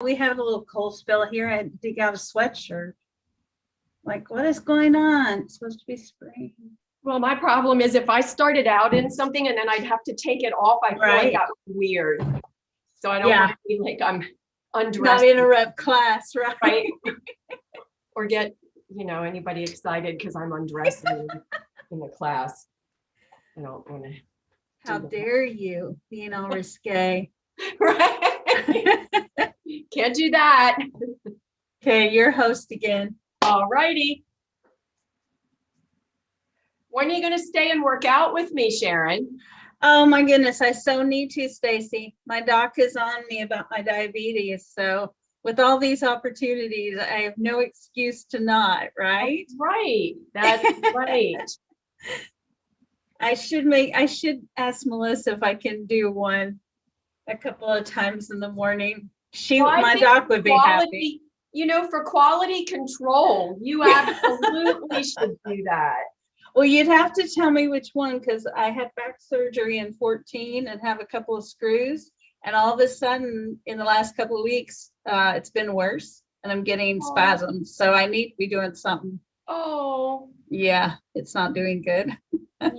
We had a little cold spell here. I had to dig out a sweatshirt. Like, what is going on? It's supposed to be spring. Well, my problem is if I started out in something and then I'd have to take it off, I feel like that was weird. So I don't want to feel like I'm undressed. Not interrupt class, right? Right. Or get, anybody excited because I'm undressing in the class. I don't want to. How dare you being all risque. Right. Can't do that. Okay, you're host again. All righty. When are you going to stay and work out with me, Sharon? Oh my goodness, I so need to, Stacy. My doc is on me about my diabetes. So with all these opportunities, I have no excuse to not, right? That's right. That's right. I should ask Melissa if I can do one a couple of times in the morning. My doc would be happy. For quality control, you absolutely should do that. Well, you'd have to tell me which one, because I had back surgery in 14 and have a couple of screws. And all of a sudden, in the last couple of weeks, it's been worse and I'm getting spasms. So I need to be doing something. Oh. Yeah, it's not doing good.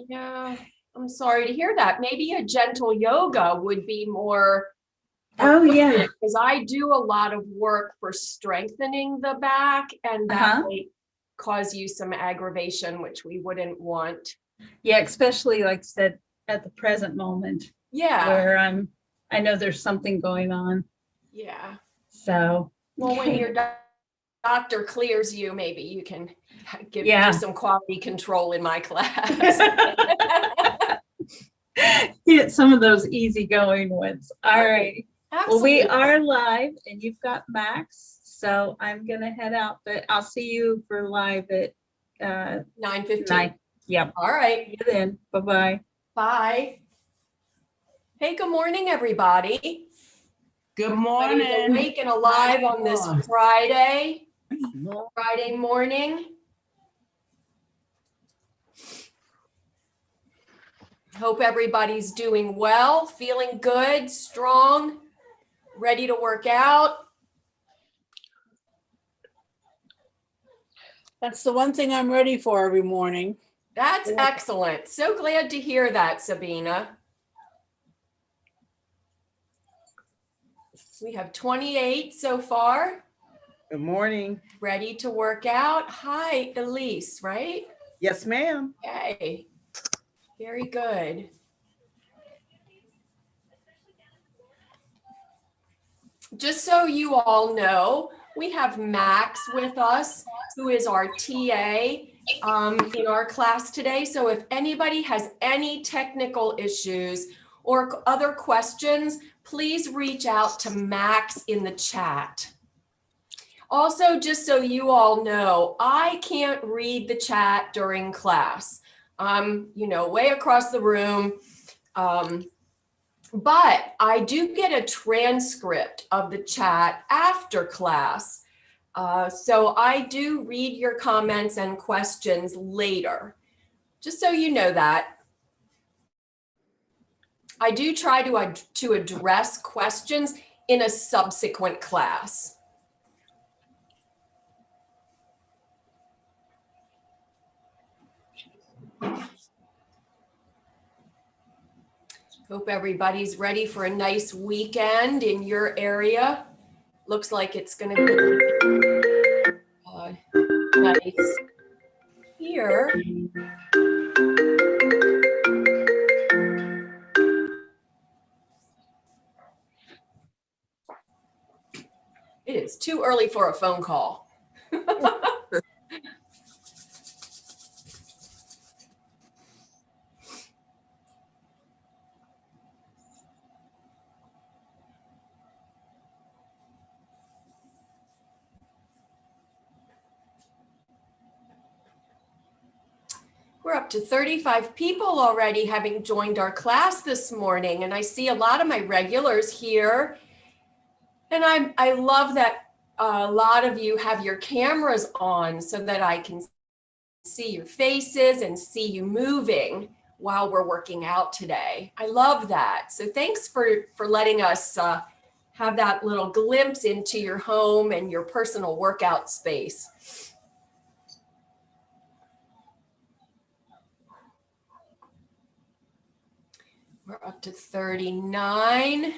Yeah, I'm sorry to hear that. Maybe a gentle yoga would be more. Oh, yeah. Because I do a lot of work for strengthening the back, and that might cause you some aggravation, which we wouldn't want. Yeah, especially like I said, at the present moment. Yeah. Where I know there's something going on. Yeah. So. Well, when your doctor clears you, maybe you can do some quality control in my class. Get some of those easygoing ones. All right. Absolutely. Well, we are live and you've got Max. So I'm going to head out, but I'll see you for live at 9:15. Yep. All right. See you then. Bye-bye. Bye. Hey, good morning, everybody. Good morning. Everybody's awake and alive on this Friday morning. Hope everybody's doing well, feeling good, strong, ready to work out. That's the one thing I'm ready for every morning. That's excellent. So glad to hear that, Sabina. We have 28 so far. Good morning. Ready to work out. Hi, Elise, right? Yes, ma'am. Okay. Very good. Just so you all know, we have Max with us, who is our TA in our class today. So if anybody has any technical issues or other questions, please reach out to Max in the chat. Also, just so you all know, I can't read the chat during class. Way across the room. But I do get a transcript of the chat after class. So I do read your comments and questions later, just so you know that. I do try to address questions in a subsequent class. Hope everybody's ready for a nice weekend in your area. Looks like it's going to be nice here. It is too early for a phone call. We're up to 35 people already having joined our class this morning, and I see a lot of my regulars here. And I love that a lot of you have your cameras on so that I can see your faces and see you moving while we're working out today. I love that. So thanks for letting us have that little glimpse into your home and your personal workout space. We're up to 39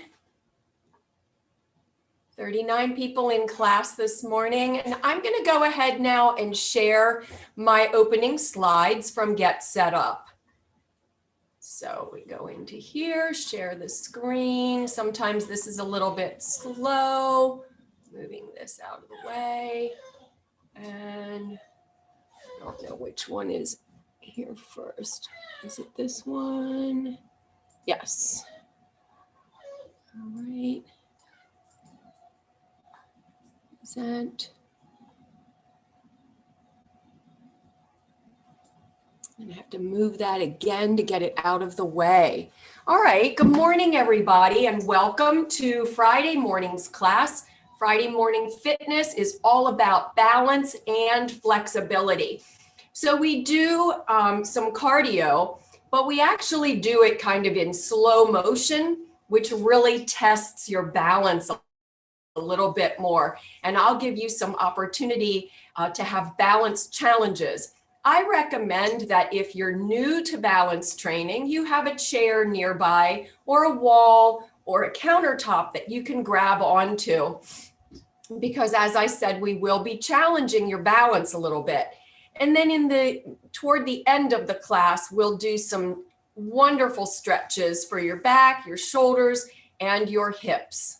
people in class this morning. And I'm going to go ahead now and share my opening slides from Get Set Up. So we go into here, share the screen. Sometimes this is a little bit slow. Moving this out of the way. And I don't know which one is here first. Is it this one? Yes. All right. Is that? I'm gonna have to move that again to get it out of the way. All right, good morning, everybody, and welcome to Friday morning's class. Friday morning fitness is all about balance and flexibility. So we do some cardio, but we actually do it kind of in slow motion, which really tests your balance a little bit more. And I'll give you some opportunity to have balance challenges. I recommend that if you're new to balance training, you have a chair nearby or a wall or a countertop that you can grab onto. Because as I said, we will be challenging your balance a little bit. And then toward the end of the class, we'll do some wonderful stretches for your back, your shoulders, and your hips.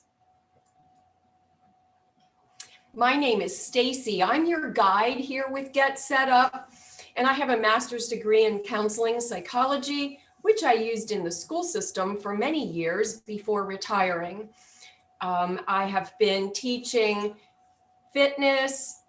My name is Stacy. I'm your guide here with Get Set Up, and I have a master's degree in counseling psychology, which I used in the school system for many years before retiring. I have been teaching fitness,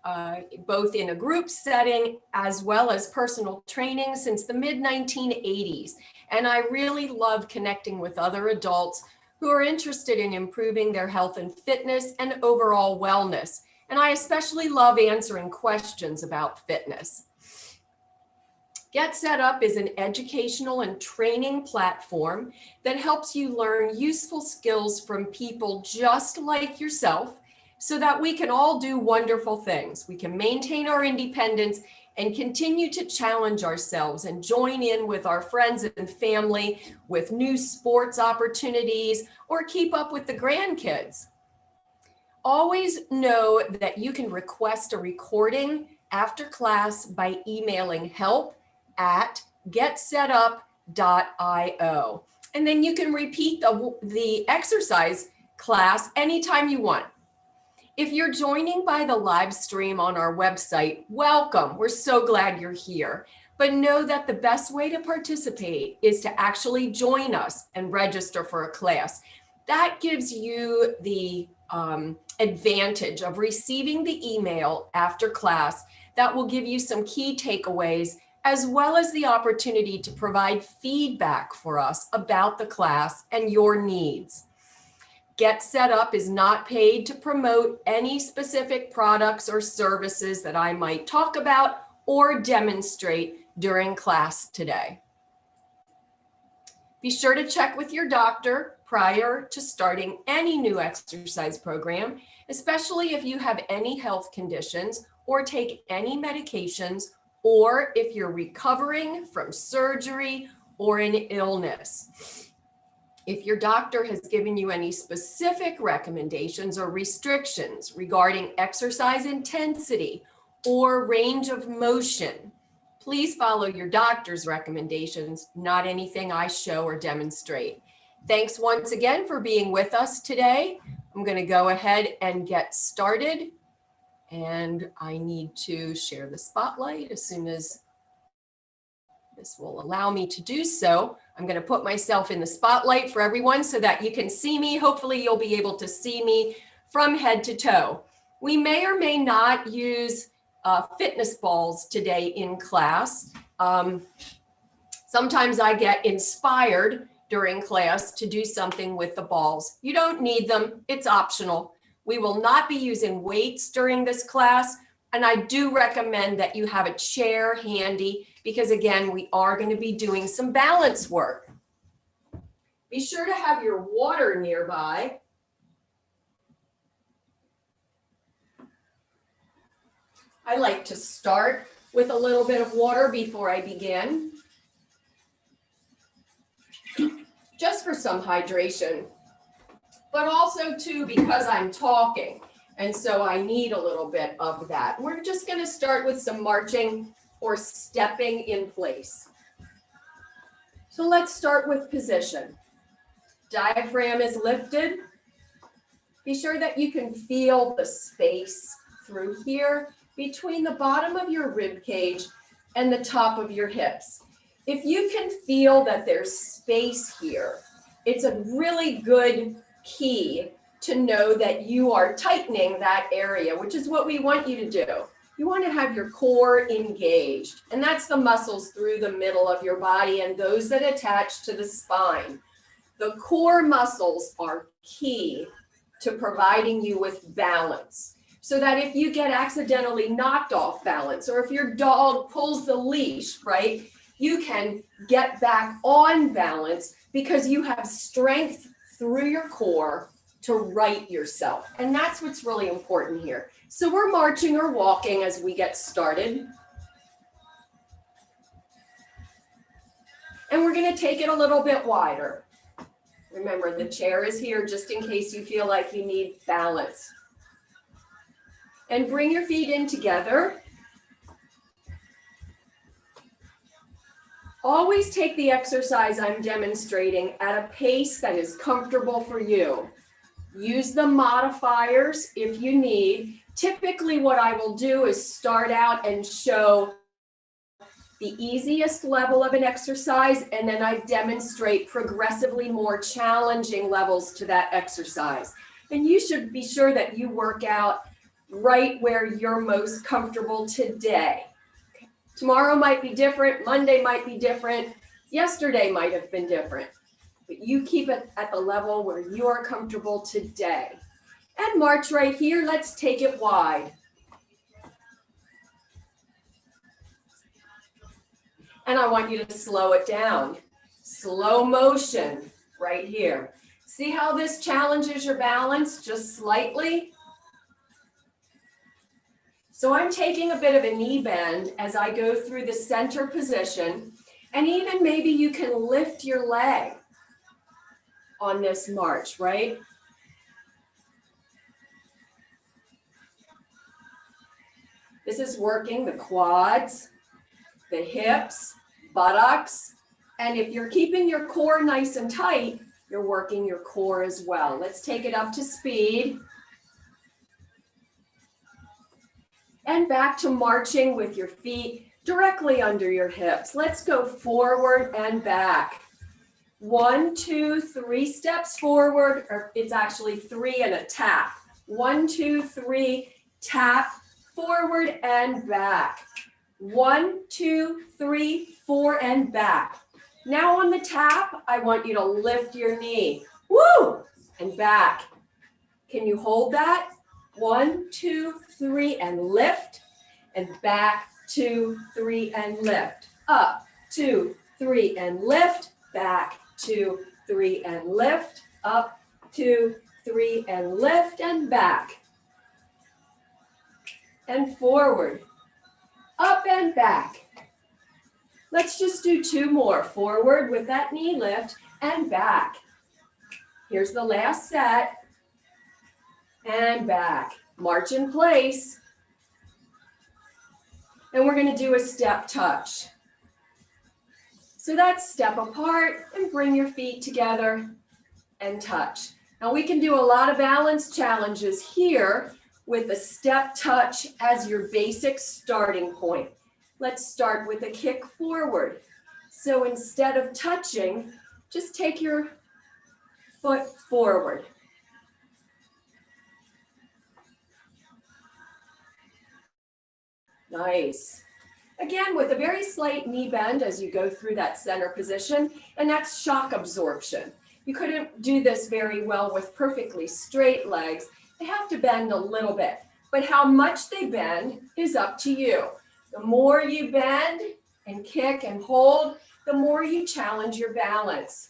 both in a group setting as well as personal training since the mid-1980s. And I really love connecting with other adults who are interested in improving their health and fitness and overall wellness. And I especially love answering questions about fitness. Get Set Up is an educational and training platform that helps you learn useful skills from people just like yourself so that we can all do wonderful things. We can maintain our independence and continue to challenge ourselves and join in with our friends and family with new sports opportunities or keep up with the grandkids. Always know that you can request a recording after class by emailing help@getsetup.io. And then you can repeat the exercise class anytime you want. If you're joining by the live stream on our website, welcome. We're so glad you're here. But know that the best way to participate is to actually join us and register for a class. That gives you the advantage of receiving the email after class that will give you some key takeaways, as well as the opportunity to provide feedback for us about the class and your needs. Get Set Up is not paid to promote any specific products or services that I might talk about or demonstrate during class today. Be sure to check with your doctor prior to starting any new exercise program, especially if you have any health conditions or take any medications, or if you're recovering from surgery or an illness. If your doctor has given you any specific recommendations or restrictions regarding exercise intensity or range of motion, please follow your doctor's recommendations, not anything I show or demonstrate. Thanks once again for being with us today. I'm going to go ahead and get started. And I need to share the spotlight as soon as this will allow me to do so. I'm going to put myself in the spotlight for everyone so that you can see me. Hopefully you'll be able to see me from head to toe. We may or may not use fitness balls today in class. Sometimes I get inspired during class to do something with the balls. You don't need them, it's optional. We will not be using weights during this class, and I do recommend that you have a chair handy because again, we are going to be doing some balance work. Be sure to have your water nearby. I like to start with a little bit of water before I begin, just for some hydration, but also too because I'm talking, and so I need a little bit of that. We're just going to start with some marching or stepping in place. So let's start with position. Diaphragm is lifted. Be sure that you can feel the space through here between the bottom of your rib cage and the top of your hips. If you can feel that there's space here, it's a really good key to know that you are tightening that area, which is what we want you to do. You want to have your core engaged, and that's the muscles through the middle of your body and those that attach to the spine. The core muscles are key to providing you with balance, so that if you get accidentally knocked off balance, or if your dog pulls the leash, right, you can get back on balance because you have strength through your core to right yourself. And that's what's really important here. So we're marching or walking as we get started. And we're going to take it a little bit wider. Remember, the chair is here just in case you feel like you need balance. And bring your feet in together. Always take the exercise I'm demonstrating at a pace that is comfortable for you. Use the modifiers if you need. Typically, what I will do is start out and show the easiest level of an exercise, and then I demonstrate progressively more challenging levels to that exercise. And you should be sure that you work out right where you're most comfortable today. Tomorrow might be different, Monday might be different, yesterday might have been different, but you keep it at the level where you are comfortable today. And march right here, let's take it wide. And I want you to slow it down. Slow motion right here. See how this challenges your balance just slightly? So I'm taking a bit of a knee bend as I go through the center position, and even maybe you can lift your leg on this march, right? This is working the quads, the hips, buttocks, and if you're keeping your core nice and tight, you're working your core as well. Let's take it up to speed. And back to marching with your feet directly under your hips. Let's go forward and back. 1, 2, 3 steps forward, or it's actually 3 and a tap. 1, 2, 3, tap, forward and back. 1, 2, 3, 4, and back. Now on the tap, I want you to lift your knee. Woo! And back. Can you hold that? 1, 2, 3, and lift. And back, 2, 3, and lift. Up, 2, 3, and lift. Back, 2, 3, and lift. Up, 2, 3, and lift. And back. And forward. Up and back. Let's just do 2 more. Forward with that knee lift and back. Here's the last set. And back. March in place. And we're going to do a step touch. So that's step apart and bring your feet together and touch. Now we can do a lot of balance challenges here with a step touch as your basic starting point. Let's start with a kick forward. So instead of touching, just take your foot forward. Nice. Again, with a very slight knee bend as you go through that center position, and that's shock absorption. You couldn't do this very well with perfectly straight legs. They have to bend a little bit, but how much they bend is up to you. The more you bend and kick and hold, the more you challenge your balance.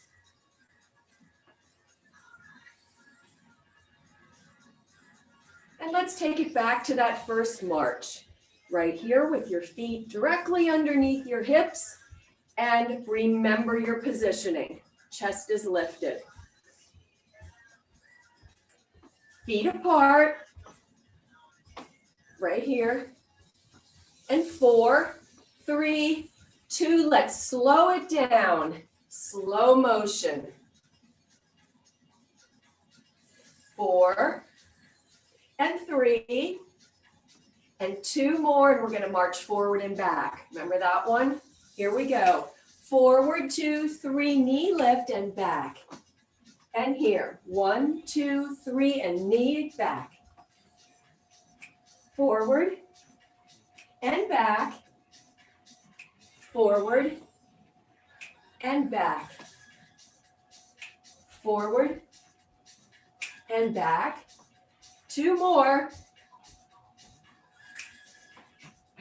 And let's take it back to that first march. right here with your feet directly underneath your hips. And remember your positioning. Chest is lifted. Feet apart, right here. And 4, 3, 2, let's slow it down. Slow motion. 4, and 3, and 2 more, and we're going to march forward and back. Remember that one? Here we go. Forward, 2, 3, knee lift and back. And here, 1, 2, 3, and knee back. Forward and back. Forward and back. Forward and back. 2 more.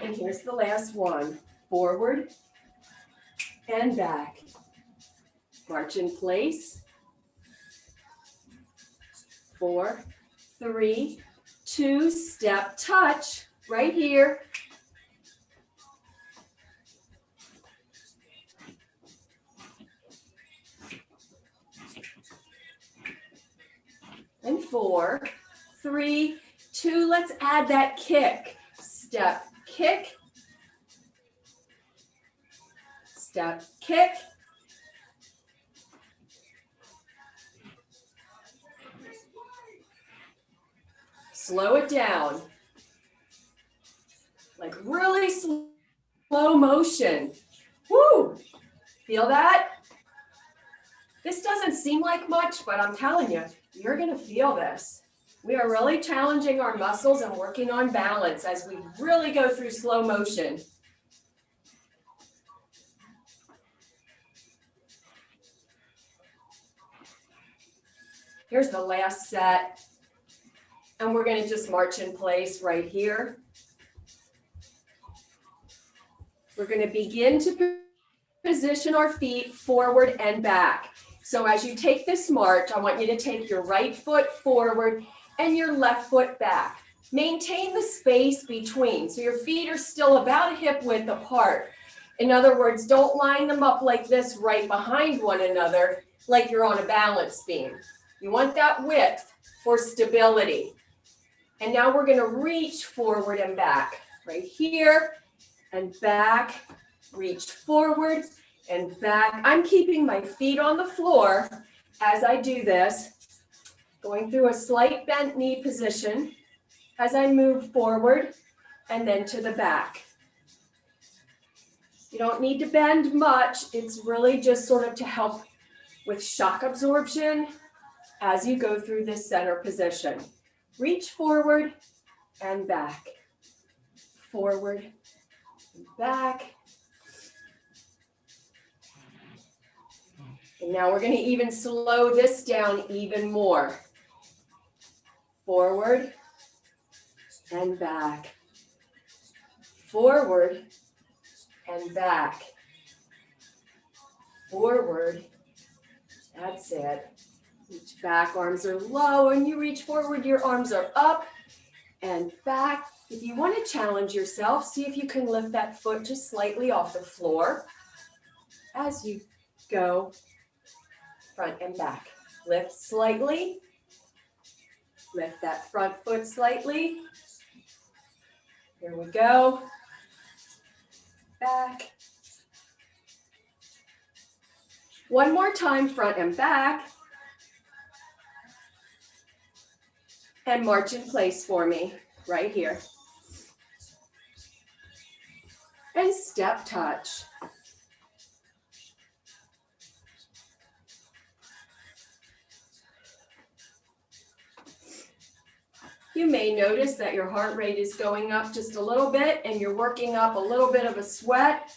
And here's the last one. Forward and back. March in place. 4, 3, 2, step touch right here. And 4, 3, 2, let's add that kick. Step, kick. Step, kick. Slow it down. Like really slow motion. Woo! Feel that? This doesn't seem like much, but I'm telling you, you're gonna feel this. We are really challenging our muscles and working on balance as we really go through slow motion. Here's the last set. And we're going to just march in place right here. We're going to begin to position our feet forward and back. So as you take this march, I want you to take your right foot forward and your left foot back. Maintain the space between. So your feet are still about a hip width apart. In other words, don't line them up like this right behind one another, like you're on a balance beam. You want that width for stability. And now we're going to reach forward and back. Right here and back. Reach forward and back. I'm keeping my feet on the floor as I do this. Going through a slight bent knee position as I move forward and then to the back. You don't need to bend much. It's really just sort of to help with shock absorption as you go through this center position. Reach forward and back. Forward and back. And now we're going to even slow this down even more. Forward and back. Forward and back. Forward. That's it. Reach back, arms are low. When you reach forward, your arms are up and back. If you want to challenge yourself, see if you can lift that foot just slightly off the floor as you go front and back. Lift slightly. Lift that front foot slightly. Here we go. Back. One more time, front and back. And march in place for me, right here. And step touch. You may notice that your heart rate is going up just a little bit and you're working up a little bit of a sweat.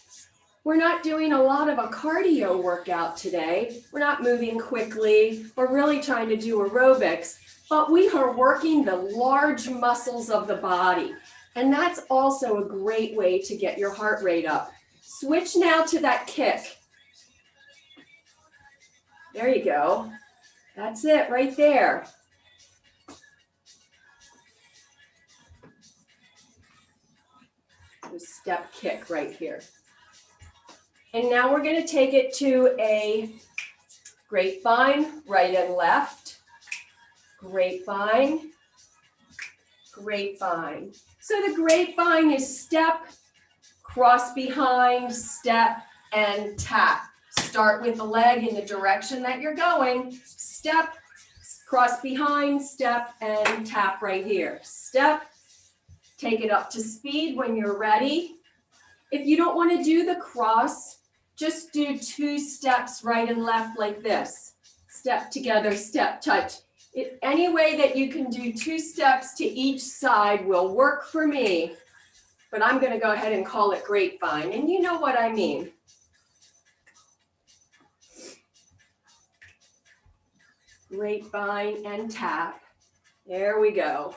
We're not doing a lot of a cardio workout today. We're not moving quickly. We're really trying to do aerobics, but we are working the large muscles of the body. And that's also a great way to get your heart rate up. Switch now to that kick. There you go. That's it right there. Do a step kick right here. And now we're going to take it to a grapevine, right and left. Grapevine, grapevine. So the grapevine is step, cross behind, step, and tap. Start with the leg in the direction that you're going. Step, cross behind, step, and tap right here. Step, take it up to speed when you're ready. If you don't want to do the cross, just do 2 steps right and left like this. Step together, step, touch. Any way that you can do 2 steps to each side will work for me, but I'm going to go ahead and call it grapevine, and you know what I mean. Grapevine and tap. There we go.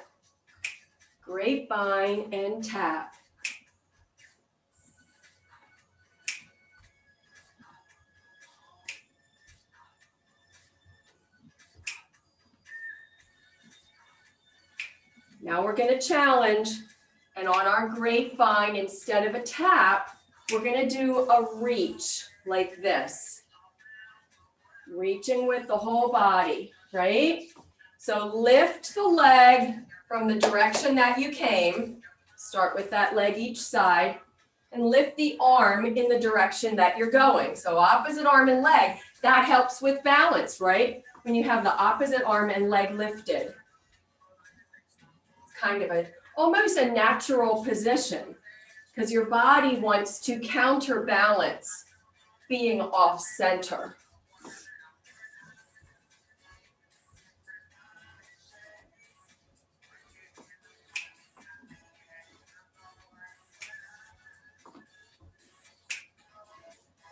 Grapevine and tap. Now we're going to challenge, and on our grapevine, instead of a tap, we're going to do a reach like this. Reaching with the whole body, right? So lift the leg from the direction that you came. Start with that leg each side, and lift the arm in the direction that you're going. So opposite arm and leg, that helps with balance, right? When you have the opposite arm and leg lifted. Kind of almost a natural position because your body wants to counterbalance being off center.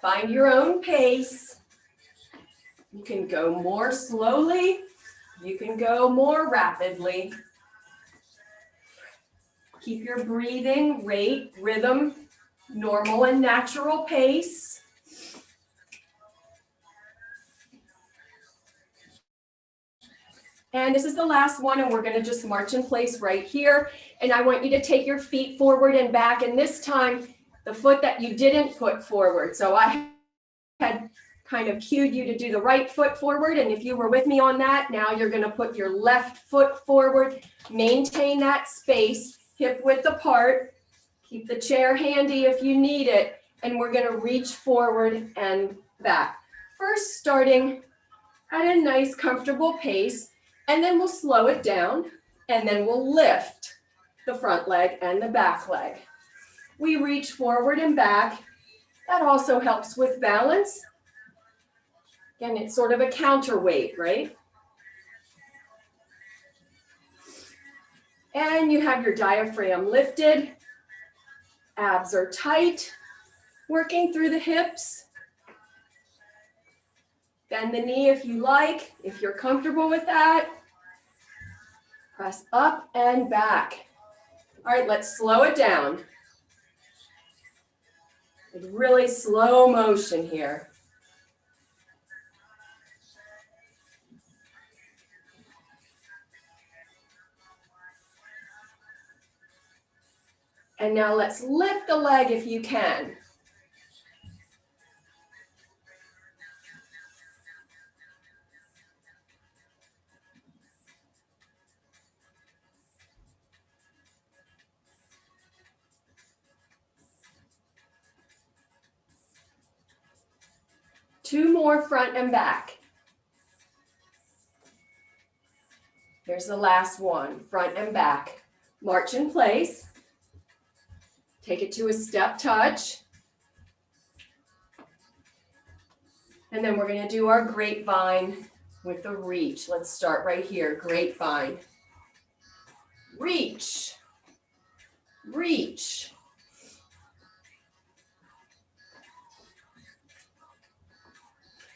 Find your own pace. You can go more slowly. You can go more rapidly. Keep your breathing rate, rhythm, normal and natural pace. And this is the last one, and we're going to just march in place right here. And I want you to take your feet forward and back. And this time, the foot that you didn't put forward. So I had kind of cued you to do the right foot forward. And if you were with me on that, now you're going to put your left foot forward. Maintain that space. Hip width apart, keep the chair handy if you need it, and we're going to reach forward and back. First, starting at a nice, comfortable pace, and then we'll slow it down, and then we'll lift the front leg and the back leg. We reach forward and back. That also helps with balance. Again, it's sort of a counterweight, right? And you have your diaphragm lifted, abs are tight, working through the hips. Bend the knee if you like, if you're comfortable with that. Press up and back. All right, let's slow it down. It's really slow motion here. And now let's lift the leg if you can. Two more front and back. Here's the last one, front and back. March in place. Take it to a step touch. And then we're going to do our grapevine with the reach. Let's start right here, grapevine. Reach. Reach.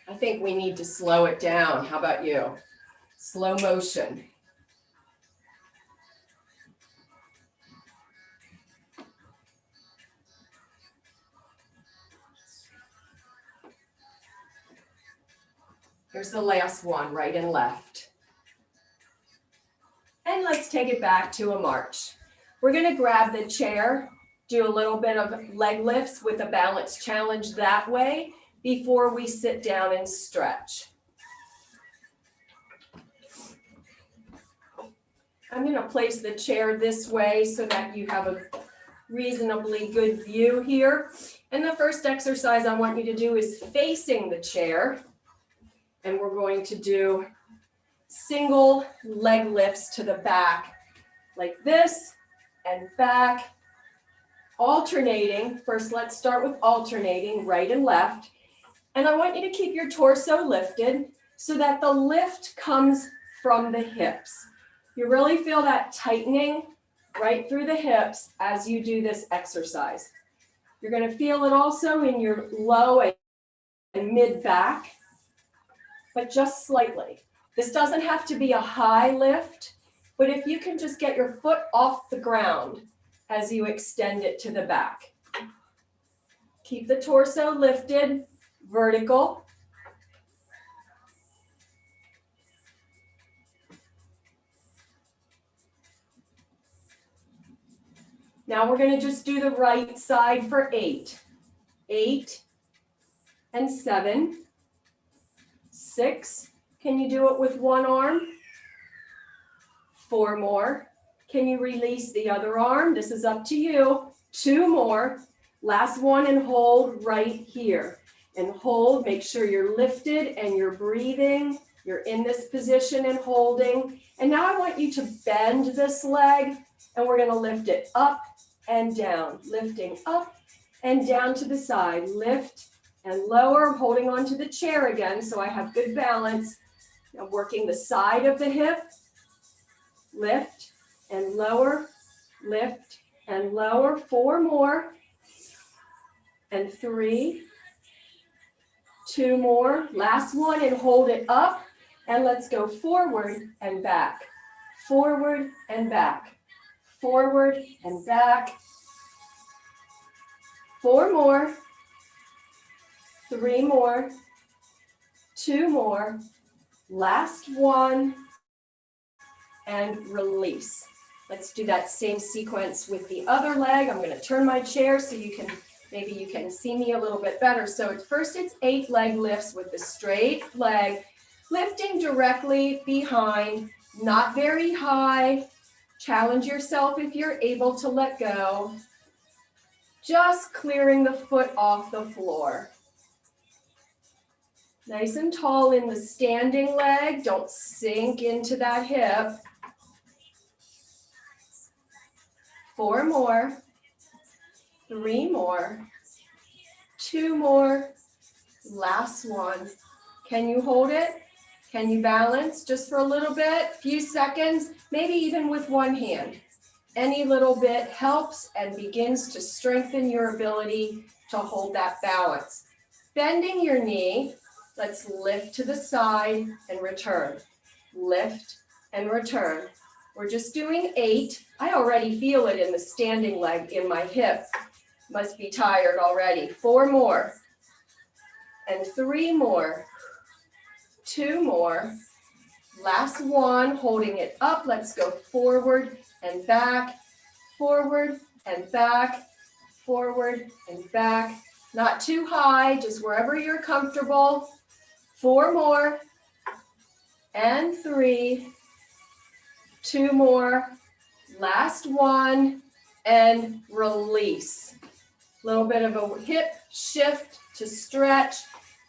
I think we need to slow it down. How about you? Slow motion. Here's the last one, right and left. And let's take it back to a march. We're going to grab the chair do a little bit of leg lifts with a balance challenge that way before we sit down and stretch. I'm going to place the chair this way so that you have a reasonably good view here. And the first exercise I want you to do is facing the chair. And we're going to do single leg lifts to the back like this and back, alternating. First, let's start with alternating right and left. And I want you to keep your torso lifted so that the lift comes from the hips. You really feel that tightening right through the hips as you do this exercise. You're going to feel it also in your low and mid back, but just slightly. This doesn't have to be a high lift, but if you can just get your foot off the ground as you extend it to the back. Keep the torso lifted, vertical. Now we're going to just do the right side for 8. 8 and 7. 6. Can you do it with one arm? 4 more. Can you release the other arm? This is up to you. 2 more. Last one and hold right here. And hold, make sure you're lifted and you're breathing. You're in this position and holding. And now I want you to bend this leg and we're going to lift it up and down. Lifting up and down to the side. Lift and lower. I'm holding onto the chair again so I have good balance. Now working the side of the hip. Lift and lower. Lift and lower. 4 more. And 3. 2 more. Last one and hold it up. And let's go forward and back. Forward and back. Forward and back. 4 more. 3 more. 2 more. Last one. And release. Let's do that same sequence with the other leg. I'm going to turn my chair so maybe you can see me a little bit better. So at first it's 8 leg lifts with the straight leg, lifting directly behind, not very high. Challenge yourself if you're able to let go. Just clearing the foot off the floor. Nice and tall in the standing leg. Don't sink into that hip. 4 more. 3 more. 2 more. Last one. Can you hold it? Can you balance just for a little bit? Few seconds, maybe even with one hand. Any little bit helps and begins to strengthen your ability to hold that balance. Bending your knee, let's lift to the side and return. Lift and return. We're just doing 8. I already feel it in the standing leg in my hip. Must be tired already. 4 more. And 3 more. 2 more. Last one, holding it up. Let's go forward and back, forward and back, forward and back. Not too high, just wherever you're comfortable. 4 more. And 3. 2 more. Last one. And release. A little bit of a hip shift to stretch,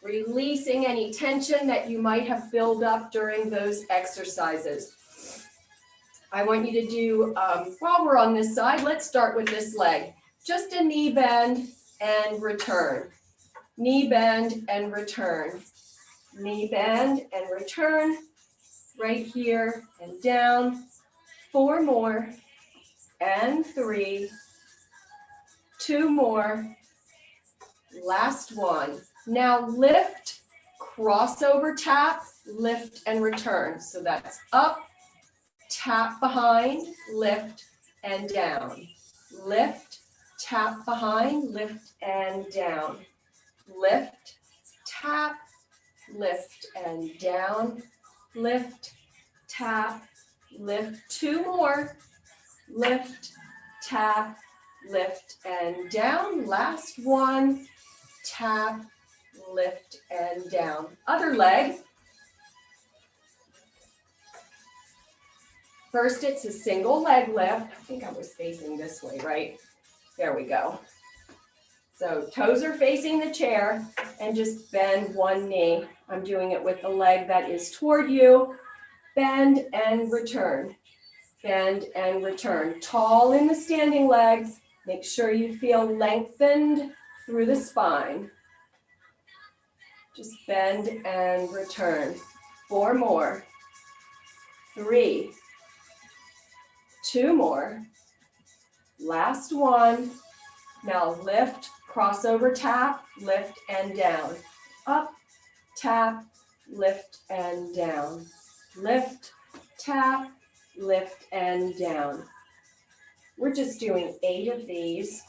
releasing any tension that you might have built up during those exercises. I want you to do, while we're on this side, let's start with this leg. Just a knee bend and return. Knee bend and return. Knee bend and return. Right here and down. 4 more. And 3. 2 more. Last one. Now lift, crossover tap, lift and return. So that's up, tap behind, lift and down. Lift, tap behind, lift and down. Lift, tap, lift and down. Lift, tap, lift. 2 more. Lift, tap, lift and down. Last one, tap, lift and down. Other leg. First, it's a single leg lift. I think I was facing this way, right? There we go. So toes are facing the chair and just bend one knee. I'm doing it with the leg that is toward you. Bend and return. Bend and return. Tall in the standing legs. Make sure you feel lengthened through the spine. Just bend and return. 4 more. 3. 2 more. Last one. Now lift, crossover tap, lift and down. Up, tap, lift and down. Lift, tap, lift and down. We're just doing 8 of these,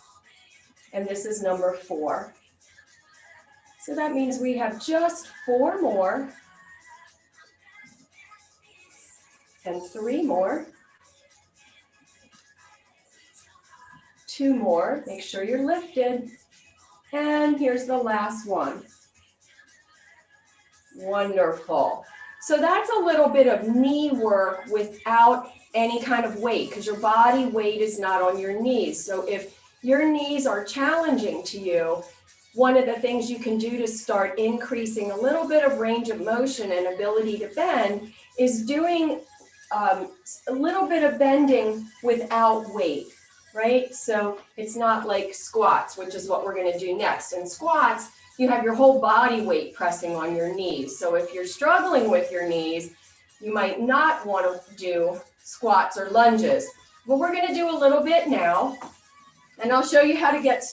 and this is number 4. So that means we have just 4 more, and 3 more. 2 more, make sure you're lifted. And here's the last one. Wonderful. So that's a little bit of knee work without any kind of weight, because your body weight is not on your knees. So if your knees are challenging to you, one of the things you can do to start increasing a little bit of range of motion and ability to bend is doing a little bit of bending without weight. Right? So it's not like squats, which is what we're going to do next. In squats, you have your whole body weight pressing on your knees. So if you're struggling with your knees, you might not want to do squats or lunges. But we're going to do a little bit now, and I'll show you how to get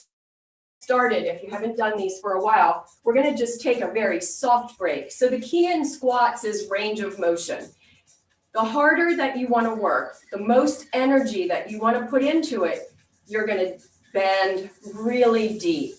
started if you haven't done these for a while. We're going to just take a very soft break. So the key in squats is range of motion. The harder that you want to work, the most energy that you want to put into it, you're going to bend really deep.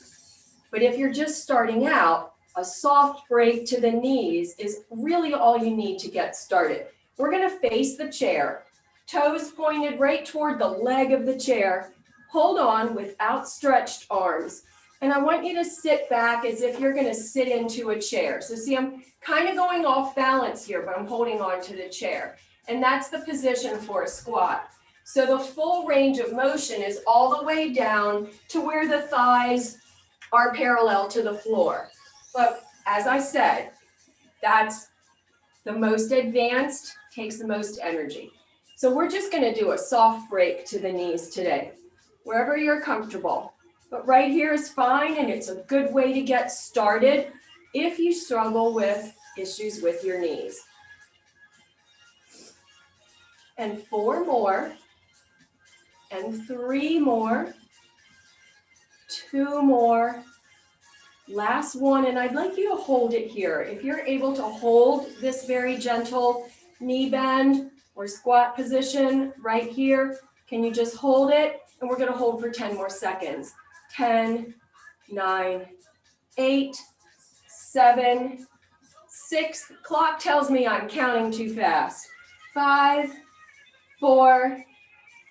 But if you're just starting out, a soft break to the knees is really all you need to get started. We're going to face the chair, toes pointed right toward the leg of the chair. Hold on with outstretched arms. And I want you to sit back as if you're going to sit into a chair. So see, I'm kind of going off balance here, but I'm holding on to the chair. And that's the position for a squat. So the full range of motion is all the way down to where the thighs are parallel to the floor. But as I said, that's the most advanced, takes the most energy. So we're just going to do a soft break to the knees today, wherever you're comfortable. But right here is fine, and it's a good way to get started if you struggle with issues with your knees. And 4 more, and 3 more, 2 more, last one, and I'd like you to hold it here. If you're able to hold this very gentle knee bend or squat position right here, can you just hold it? And we're going to hold for 10 more seconds. 10, 9, 8, 7, 6. The clock tells me I'm counting too fast. 5, 4,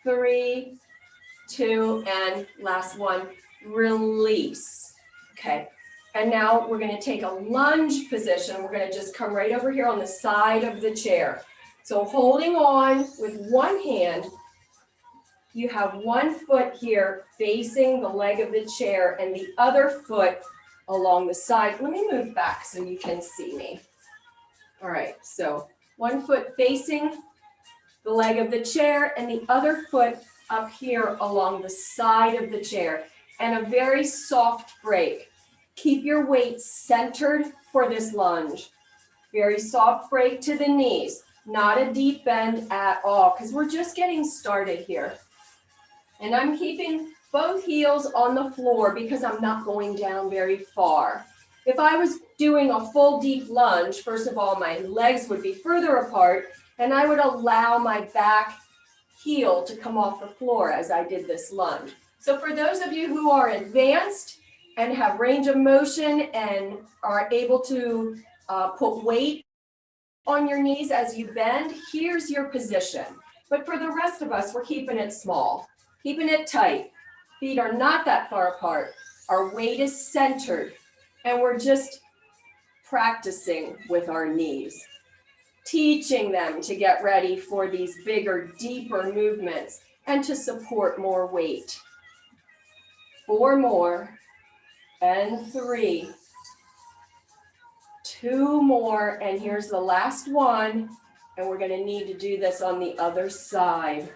3, 2, and last one, release. Okay, and now we're going to take a lunge position. We're going to just come right over here on the side of the chair. So holding on with one hand, you have one foot here facing the leg of the chair and the other foot along the side. Let me move back so you can see me. All right, so one foot facing the leg of the chair and the other foot up here along the side of the chair, and a very soft break. Keep your weight centered for this lunge. Very soft break to the knees, not a deep bend at all, because we're just getting started here. And I'm keeping both heels on the floor because I'm not going down very far. If I was doing a full deep lunge, first of all, my legs would be further apart, and I would allow my back heel to come off the floor as I did this lunge. So for those of you who are advanced and have range of motion and are able to put weight on your knees as you bend, here's your position. But for the rest of us, we're keeping it small, keeping it tight. Feet are not that far apart. Our weight is centered, and we're just practicing with our knees, teaching them to get ready for these bigger, deeper movements and to support more weight. 4 more, and 3, 2 more, and here's the last one, and we're going to need to do this on the other side.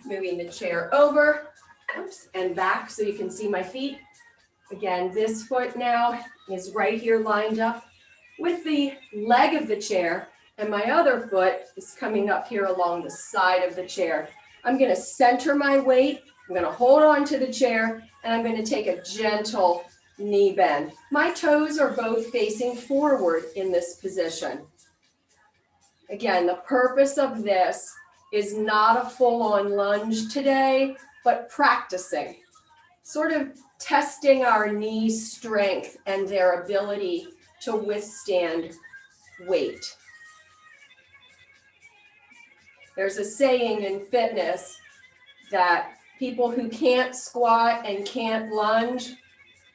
Moving the chair over, oops, and back so you can see my feet. Again, this foot now is right here lined up with the leg of the chair, and my other foot is coming up here along the side of the chair. I'm going to center my weight. I'm going to hold on to the chair, and I'm going to take a gentle knee bend. My toes are both facing forward in this position. Again, the purpose of this is not a full-on lunge today, but practicing, sort of testing our knee strength and their ability to withstand weight. There's a saying in fitness that people who can't squat and can't lunge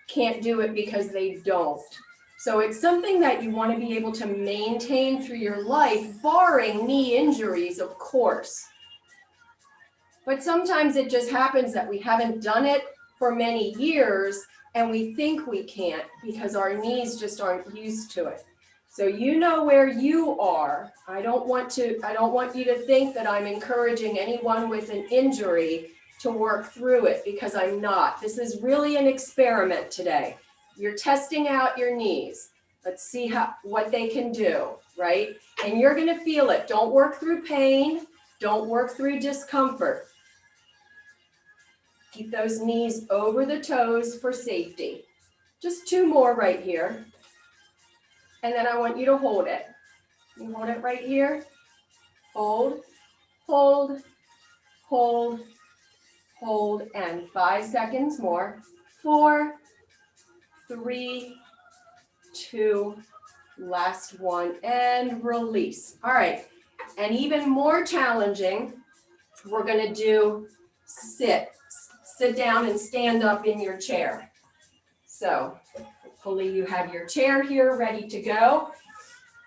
can't do it because they don't. So it's something that you want to be able to maintain through your life, barring knee injuries, of course. But sometimes it just happens that we haven't done it for many years and we think we can't because our knees just aren't used to it. So you know where you are. I don't want you to think that I'm encouraging anyone with an injury to work through it, because I'm not. This is really an experiment today. You're testing out your knees. Let's see what they can do, right? And you're going to feel it. Don't work through pain. Don't work through discomfort. Keep those knees over the toes for safety. Just 2 more right here. And then I want you to hold it. You hold it right here. Hold, hold, hold, hold, and 5 seconds more. 4, 3, 2, last one, and release. All right, and even more challenging, we're gonna do sit down and stand up in your chair. So hopefully you have your chair here ready to go.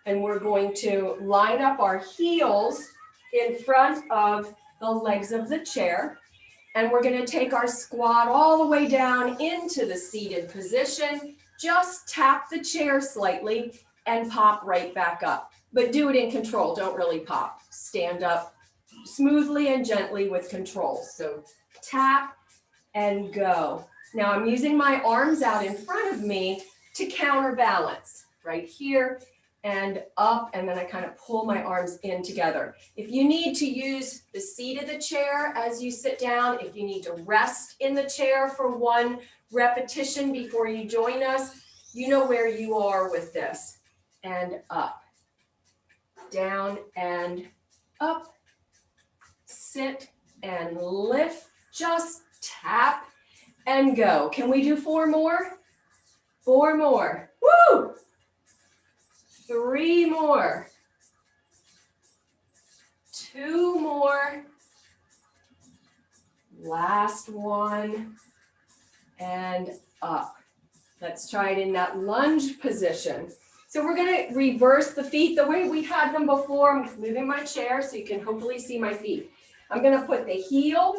And we're going to line up our heels in front of the legs of the chair. And we're going to take our squat all the way down into the seated position. Just tap the chair slightly and pop right back up. But do it in control. Don't really pop. Stand up smoothly and gently with control. So tap and go. Now I'm using my arms out in front of me to counterbalance right here and up, and then I kind of pull my arms in together. If you need to use the seat of the chair as you sit down, if you need to rest in the chair for 1 repetition before you join us, you know where you are with this. And up, down and up, sit and lift, just tap and go. Can we do 4 more? 4 more. Woo! 3 more. 2 more. Last one. And up. Let's try it in that lunge position. So we're going to reverse the feet the way we had them before. I'm moving my chair so you can hopefully see my feet. I'm going to put the heel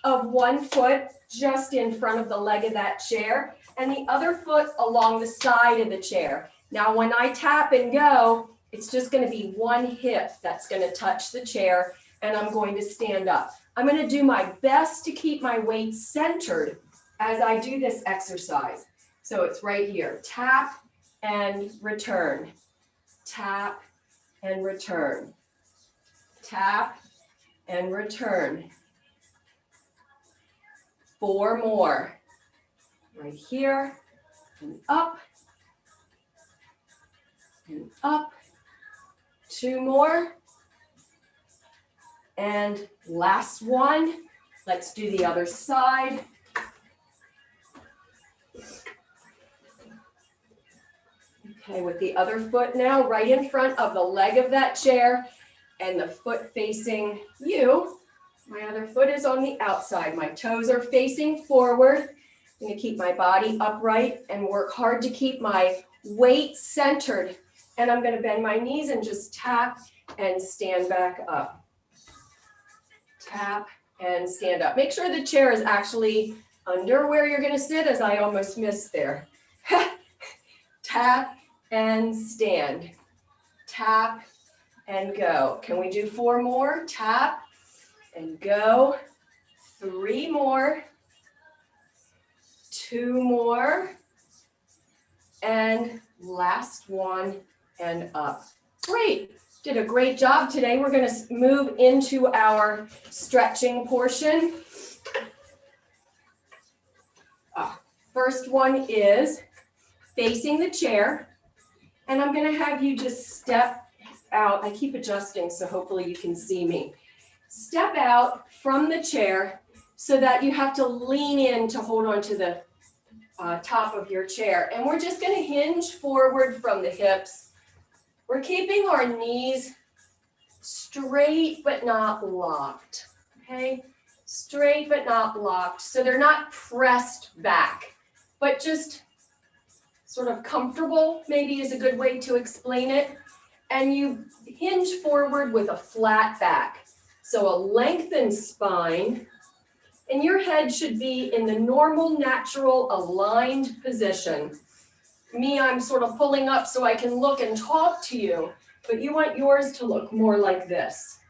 of 1 foot just in front of the leg of that chair and the other foot along the side of the chair. Now, when I tap and go, it's just going to be 1 hip that's going to touch the chair, and I'm going to stand up. I'm going to do my best to keep my weight centered as I do this exercise. So it's right here. Tap and return. Tap and return. Tap and return. 4 more. Right here, and up, and up. 2 more. And last one. Let's do the other side. Okay, with the other foot now right in front of the leg of that chair and the foot facing you. My other foot is on the outside. My toes are facing forward. I'm going to keep my body upright and work hard to keep my weight centered. And I'm going to bend my knees and just tap and stand back up. Tap and stand up. Make sure the chair is actually under where you're going to sit, as I almost missed there. Tap and stand. Tap and go. Can we do 4 more? Tap and go. 3 more. 2 more. And last one and up. Great. Did a great job today. We're going to move into our stretching portion. First one is facing the chair. And I'm going to have you just step out. I keep adjusting, so hopefully you can see me. Step out from the chair so that you have to lean in to hold on to the top of your chair. And we're just going to hinge forward from the hips. We're keeping our knees straight but not locked, okay? Straight but not locked. So they're not pressed back, but just sort of comfortable, maybe is a good way to explain it. And you hinge forward with a flat back. So a lengthened spine, and your head should be in the normal, natural, aligned position. Me, I'm sort of pulling up so I can look and talk to you, but you want yours to look more like this.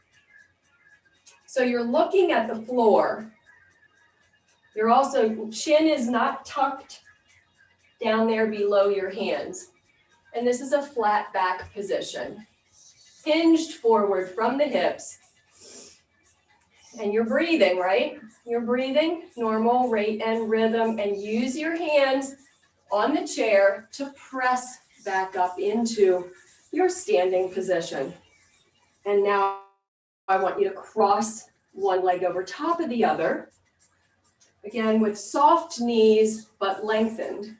So you're looking at the floor. You're also, chin is not tucked down there below your hands. And this is a flat back position. Hinged forward from the hips. And you're breathing, right? You're breathing, normal rate and rhythm, and use your hands on the chair to press back up into your standing position. And now I want you to cross one leg over top of the other. Again, with soft knees, but lengthened.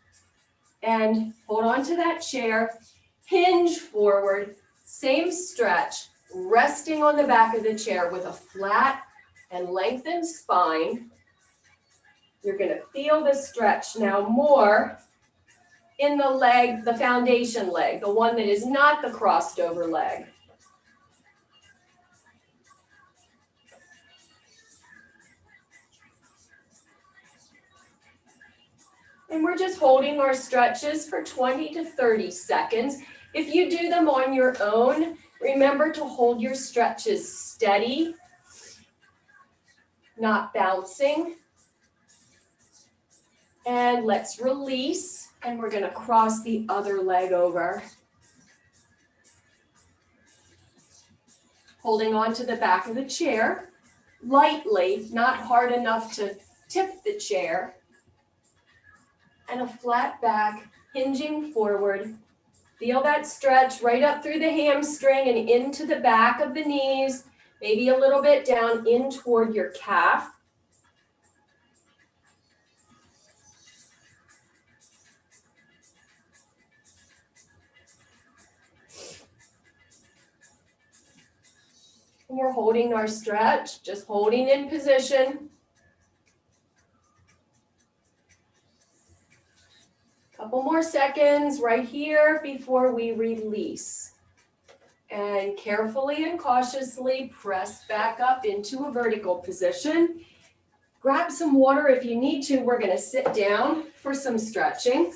And hold on to that chair, hinge forward, same stretch, resting on the back of the chair with a flat and lengthened spine. You're going to feel the stretch now more in the leg, the foundation leg, the one that is not the crossed over leg. And we're just holding our stretches for 20 to 30 seconds. If you do them on your own, remember to hold your stretches steady, not bouncing. And let's release, and we're going to cross the other leg over. Holding on to the back of the chair, lightly, not hard enough to tip the chair. And a flat back, hinging forward. Feel that stretch right up through the hamstring and into the back of the knees, maybe a little bit down in toward your calf. And we're holding our stretch, just holding in position. Couple more seconds right here before we release. And carefully and cautiously press back up into a vertical position. Grab some water if you need to. We're going to sit down for some stretching.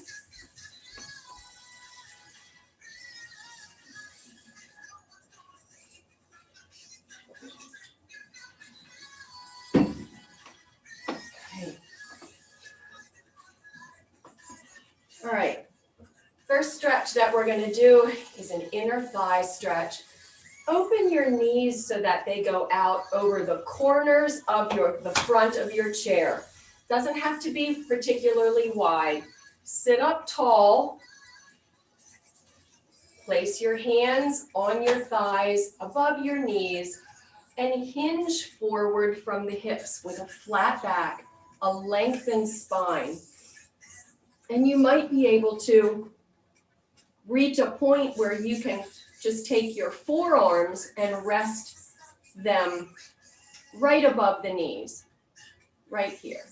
All right, first stretch that we're going to do is an inner thigh stretch. Open your knees so that they go out over the corners of the front of your chair. Doesn't have to be particularly wide. Sit up tall. Place your hands on your thighs above your knees and hinge forward from the hips with a flat back, a lengthened spine. And you might be able to reach a point where you can just take your forearms and rest them right above the knees, right here.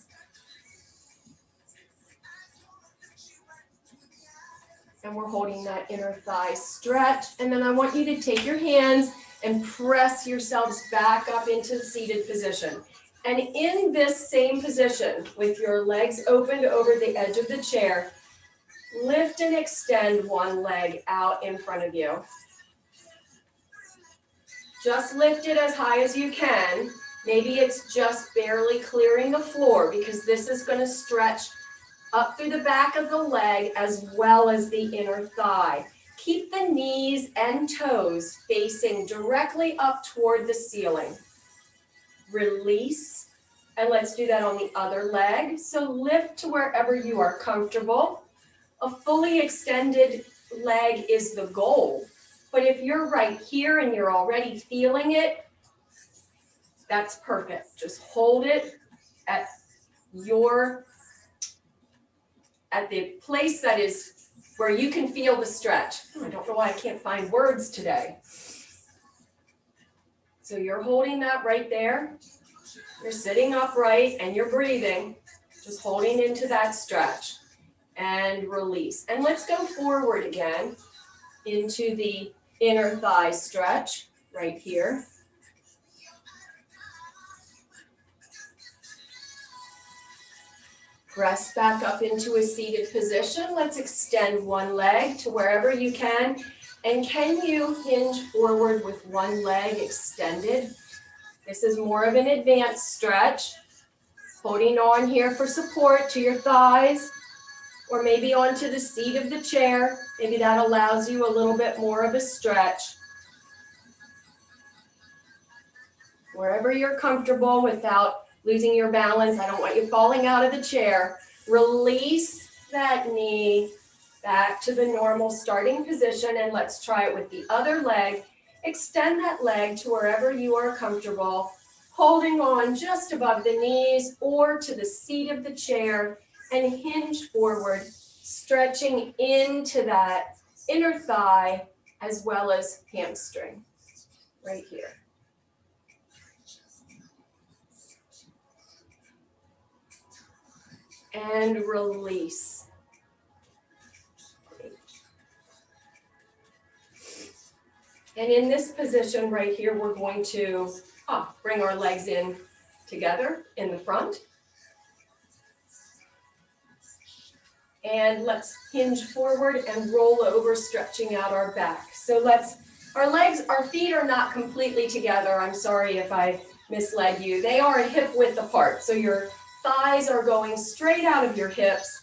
And we're holding that inner thigh stretch. And then I want you to take your hands and press yourselves back up into the seated position. And in this same position, with your legs opened over the edge of the chair, lift and extend one leg out in front of you. Just lift it as high as you can. Maybe it's just barely clearing the floor, because this is going to stretch up through the back of the leg as well as the inner thigh. Keep the knees and toes facing directly up toward the ceiling. Release, and let's do that on the other leg. So lift to wherever you are comfortable. A fully extended leg is the goal, but if you're right here and you're already feeling it, that's perfect. Just hold it at the place that is where you can feel the stretch. I don't know why I can't find words today. So you're holding that right there. You're sitting upright and you're breathing, just holding into that stretch, and release. And let's go forward again into the inner thigh stretch right here. Press back up into a seated position. Let's extend one leg to wherever you can. And can you hinge forward with one leg extended? This is more of an advanced stretch. Holding on here for support to your thighs, or maybe onto the seat of the chair. Maybe that allows you a little bit more of a stretch. Wherever you're comfortable without losing your balance. I don't want you falling out of the chair. Release that knee back to the normal starting position, and let's try it with the other leg. Extend that leg to wherever you are comfortable, holding on just above the knees or to the seat of the chair, and hinge forward, stretching into that inner thigh as well as hamstring right here. And release. And in this position right here, we're going to bring our legs in together in the front. And let's hinge forward and roll over, stretching out our back. So our feet are not completely together. I'm sorry if I misled you. They are hip width apart. So your thighs are going straight out of your hips.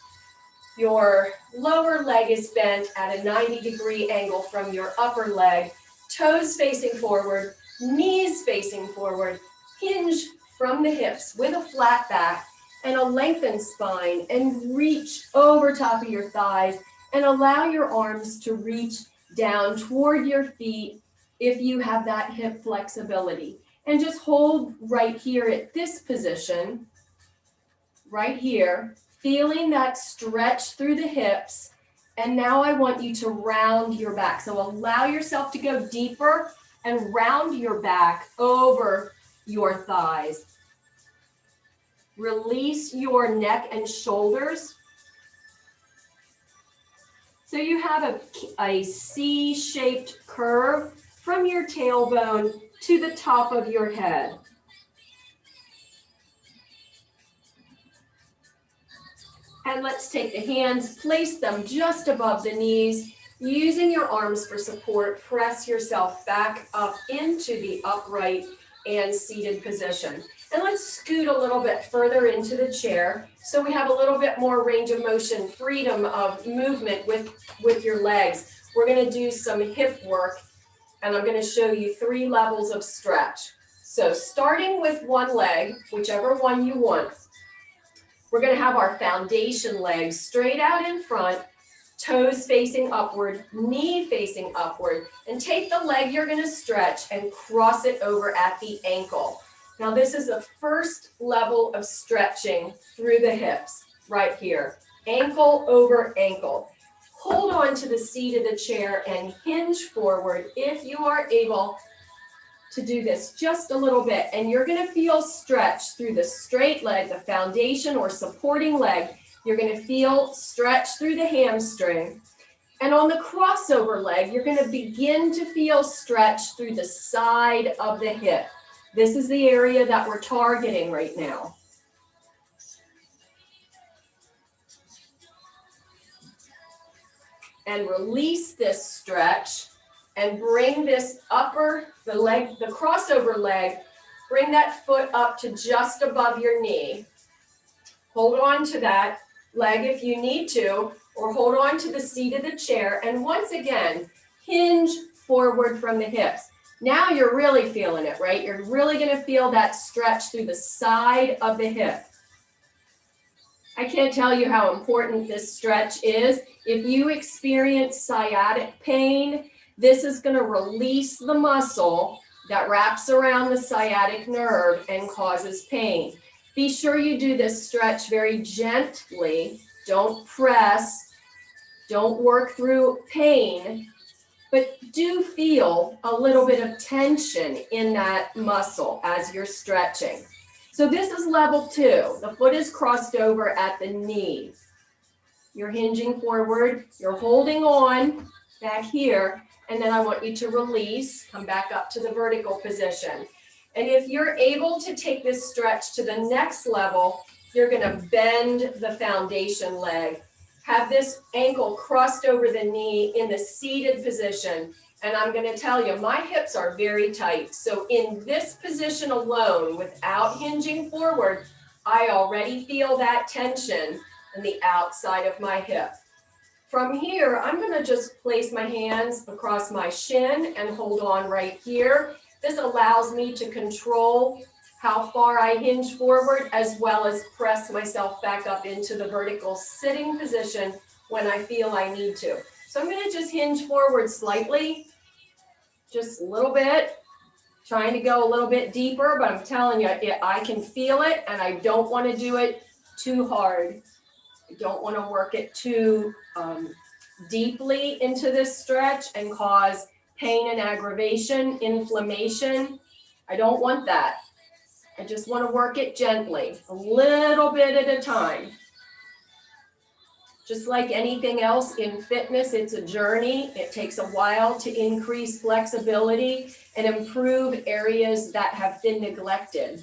Your lower leg is bent at a 90-degree angle from your upper leg. Toes facing forward, knees facing forward. Hinge from the hips with a flat back and a lengthened spine, and reach over top of your thighs and allow your arms to reach down toward your feet if you have that hip flexibility. And just hold right here at this position, right here, feeling that stretch through the hips. And now I want you to round your back. So allow yourself to go deeper and round your back over your thighs. Release your neck and shoulders. So you have a C-shaped curve from your tailbone to the top of your head. And let's take the hands, place them just above the knees. Using your arms for support, press yourself back up into the upright and seated position. And let's scoot a little bit further into the chair so we have a little bit more range of motion, freedom of movement with your legs. We're going to do some hip work, and I'm going to show you 3 levels of stretch. So starting with one leg, whichever one you want, we're going to have our foundation legs straight out in front, toes facing upward, knee facing upward, and take the leg you're going to stretch and cross it over at the ankle. Now this is the first level of stretching through the hips right here, ankle over ankle. Hold on to the seat of the chair and hinge forward if you are able to do this just a little bit, and you're going to feel stretch through the straight leg, the foundation or supporting leg. You're going to feel stretch through the hamstring. And on the crossover leg, you're going to begin to feel stretch through the side of the hip. This is the area that we're targeting right now. And release this stretch and bring this the crossover leg, bring that foot up to just above your knee. Hold on to that leg if you need to, or hold on to the seat of the chair. And once again, hinge forward from the hips. Now you're really feeling it, right? You're really going to feel that stretch through the side of the hip. I can't tell you how important this stretch is. If you experience sciatic pain, this is going to release the muscle that wraps around the sciatic nerve and causes pain. Be sure you do this stretch very gently. Don't press. Don't work through pain, but do feel a little bit of tension in that muscle as you're stretching. So this is level 2. The foot is crossed over at the knee. You're hinging forward. You're holding on back here. And then I want you to release, come back up to the vertical position. And if you're able to take this stretch to the next level, you're going to bend the foundation leg. Have this ankle crossed over the knee in the seated position. And I'm going to tell you, my hips are very tight. So in this position alone, without hinging forward, I already feel that tension in the outside of my hip. From here, I'm going to just place my hands across my shin and hold on right here. This allows me to control how far I hinge forward, as well as press myself back up into the vertical sitting position when I feel I need to. So I'm going to just hinge forward slightly, just a little bit, trying to go a little bit deeper, but I'm telling you, I can feel it, and I don't want to do it too hard. I don't want to work it too deeply into this stretch and cause pain and aggravation, inflammation. I don't want that. I just want to work it gently, a little bit at a time. Just like anything else in fitness, it's a journey. It takes a while to increase flexibility and improve areas that have been neglected.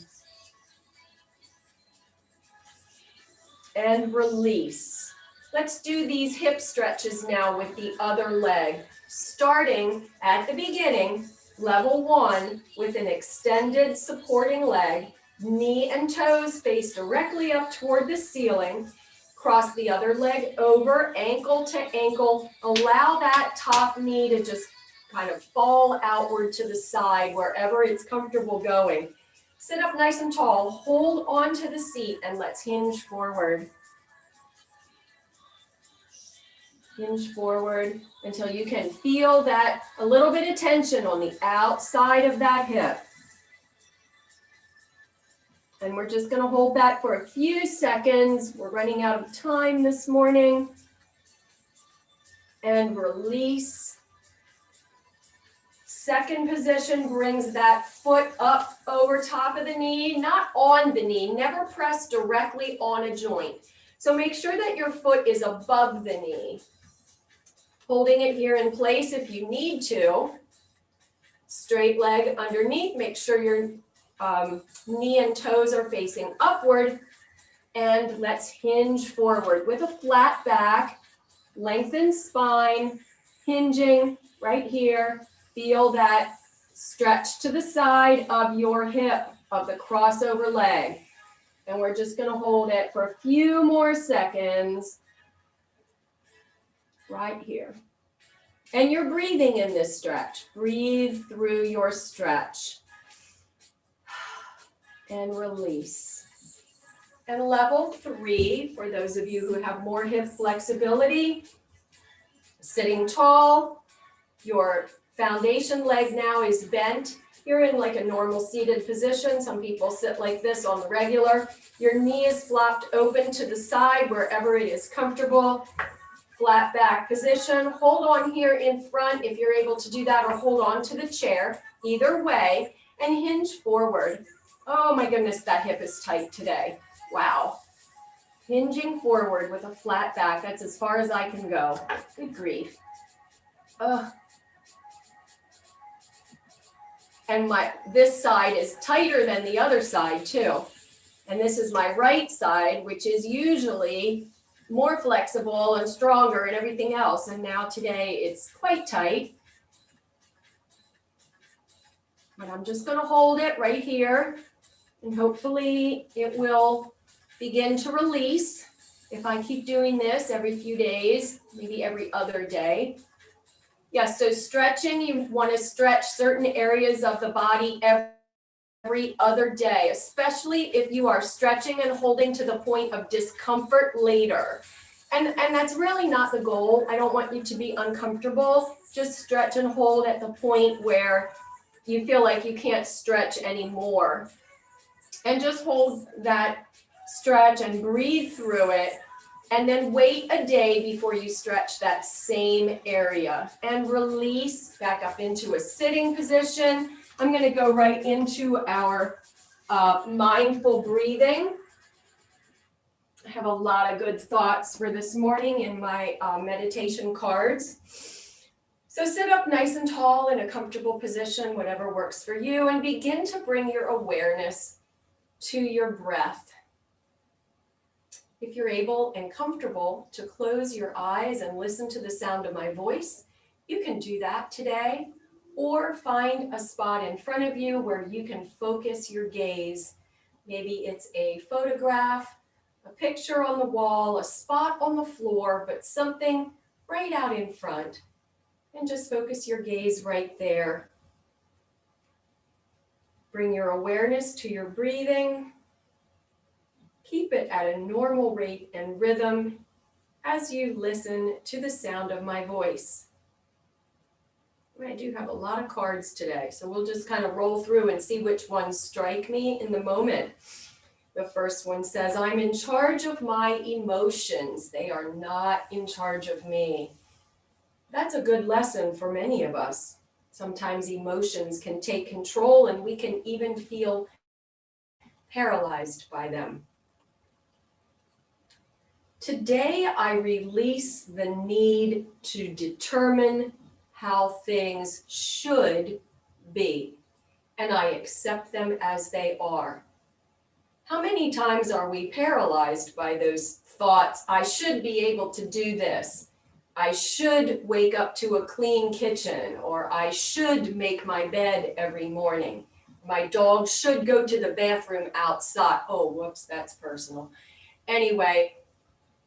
And release. Let's do these hip stretches now with the other leg, starting at the beginning, level 1, with an extended supporting leg, knee and toes face directly up toward the ceiling. Cross the other leg over, ankle to ankle. Allow that top knee to just kind of fall outward to the side wherever it's comfortable going. Sit up nice and tall, hold on to the seat, and let's hinge forward. Hinge forward until you can feel that a little bit of tension on the outside of that hip. And we're just going to hold that for a few seconds. We're running out of time this morning. And release. Second position brings that foot up over top of the knee, not on the knee. Never press directly on a joint. So make sure that your foot is above the knee. Holding it here in place if you need to. Straight leg underneath. Make sure your knee and toes are facing upward. And let's hinge forward with a flat back. Lengthen spine. Hinging right here. Feel that stretch to the side of your hip of the crossover leg. And we're just going to hold it for a few more seconds. Right here. And you're breathing in this stretch. Breathe through your stretch. And release. And level 3, for those of you who have more hip flexibility, sitting tall, your foundation leg now is bent. You're in like a normal seated position. Some people sit like this on the regular. Your knee is flopped open to the side wherever it is comfortable. Flat back position. Hold on here in front if you're able to do that, or hold on to the chair. Either way, and hinge forward. Oh my goodness, that hip is tight today. Wow. Hinging forward with a flat back. That's as far as I can go. Good grief. Ugh. And this side is tighter than the other side too. And this is my right side, which is usually more flexible and stronger and everything else. And now today it's quite tight. But I'm just going to hold it right here. And hopefully it will begin to release if I keep doing this every few days, maybe every other day. Yes, so stretching, you want to stretch certain areas of the body every other day, especially if you are stretching and holding to the point of discomfort later. And that's really not the goal. I don't want you to be uncomfortable. Just stretch and hold at the point where you feel like you can't stretch anymore. And just hold that stretch and breathe through it. And then wait a day before you stretch that same area and release back up into a sitting position. I'm going to go right into our mindful breathing. I have a lot of good thoughts for this morning in my meditation cards. So sit up nice and tall in a comfortable position, whatever works for you, and begin to bring your awareness to your breath. If you're able and comfortable to close your eyes and listen to the sound of my voice, you can do that today, or find a spot in front of you where you can focus your gaze. Maybe it's a photograph, a picture on the wall, a spot on the floor, but something right out in front. And just focus your gaze right there. Bring your awareness to your breathing. Keep it at a normal rate and rhythm as you listen to the sound of my voice. I do have a lot of cards today, so we'll just kind of roll through and see which ones strike me in the moment. The first one says, I'm in charge of my emotions. They are not in charge of me. That's a good lesson for many of us. Sometimes emotions can take control and we can even feel paralyzed by them. Today, I release the need to determine how things should be, and I accept them as they are. How many times are we paralyzed by those thoughts? I should be able to do this. I should wake up to a clean kitchen, or I should make my bed every morning. My dog should go to the bathroom outside. Oh, whoops, that's personal. Anyway,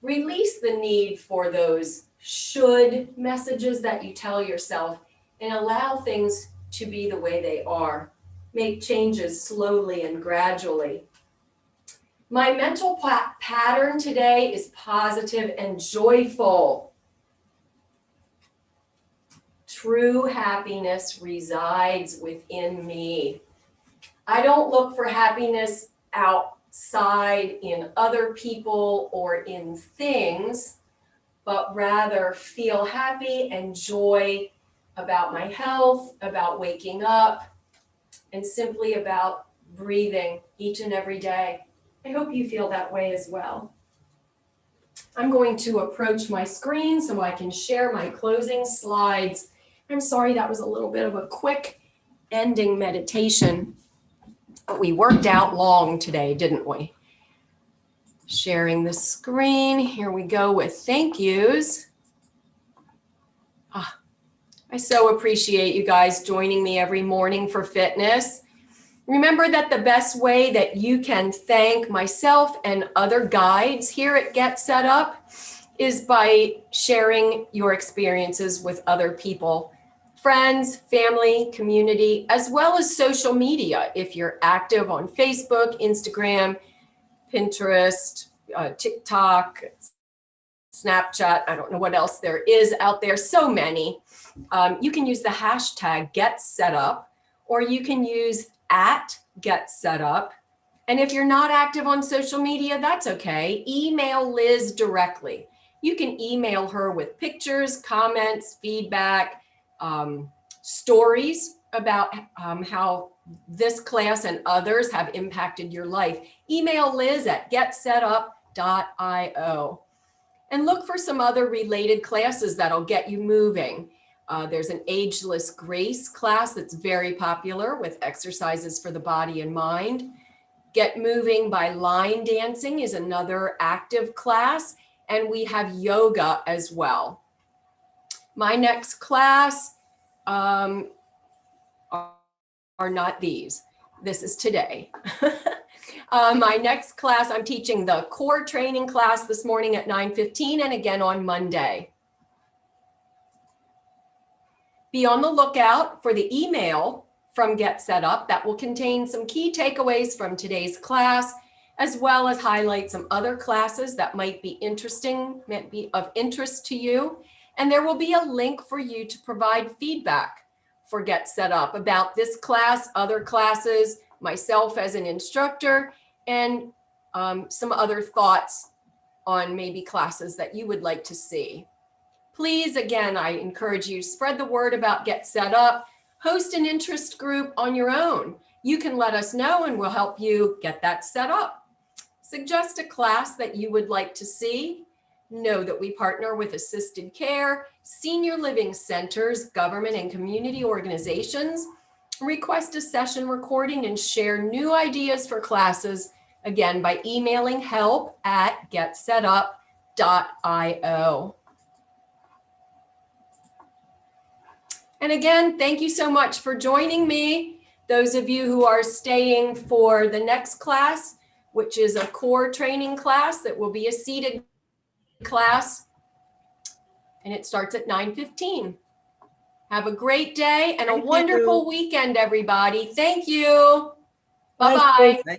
release the need for those should messages that you tell yourself and allow things to be the way they are. Make changes slowly and gradually. My mental pattern today is positive and joyful. True happiness resides within me. I don't look for happiness outside in other people or in things, but rather feel happy and joy about my health, about waking up, and simply about breathing each and every day. I hope you feel that way as well. I'm going to approach my screen so I can share my closing slides. I'm sorry that was a little bit of a quick ending meditation, but we worked out long today, didn't we? Sharing the screen. Here we go with thank yous. I so appreciate you guys joining me every morning for fitness. Remember that the best way that you can thank myself and other guides here at Get Set Up is by sharing your experiences with other people, friends, family, community, as well as social media. If you're active on Facebook, Instagram, Pinterest, TikTok, Snapchat, I don't know what else there is out there, so many. You can use the hashtag #GetSetUp, or you can use @GetSetUp. And if you're not active on social media, that's okay. Email Liz directly. You can email her with pictures, comments, feedback, stories about how this class and others have impacted your life. Email Liz at getsetup.io and look for some other related classes that'll get you moving. There's an Ageless Grace class that's very popular with exercises for the body and mind. Get Moving by Line Dancing is another active class, and we have yoga as well. My next class are not these. This is today. My next class, I'm teaching the core training class this morning at 9:15 and again on Monday. Be on the lookout for the email from Get Set Up that will contain some key takeaways from today's class, as well as highlight some other classes that might be interesting, might be of interest to you. And there will be a link for you to provide feedback for Get Set Up about this class, other classes, myself as an instructor, and some other thoughts on maybe classes that you would like to see. Please, again, I encourage you, spread the word about Get Set Up. Host an interest group on your own. You can let us know and we'll help you get that set up. Suggest a class that you would like to see. Know that we partner with assisted care, senior living centers, government and community organizations. Request a session recording and share new ideas for classes, again, by emailing help@getsetup.io. And again, thank you so much for joining me. Those of you who are staying for the next class, which is a core training class that will be a seated class, and it starts at 9:15. Have a great day and a Thank you. wonderful weekend, everybody. Thank you. Bye, Bye-bye.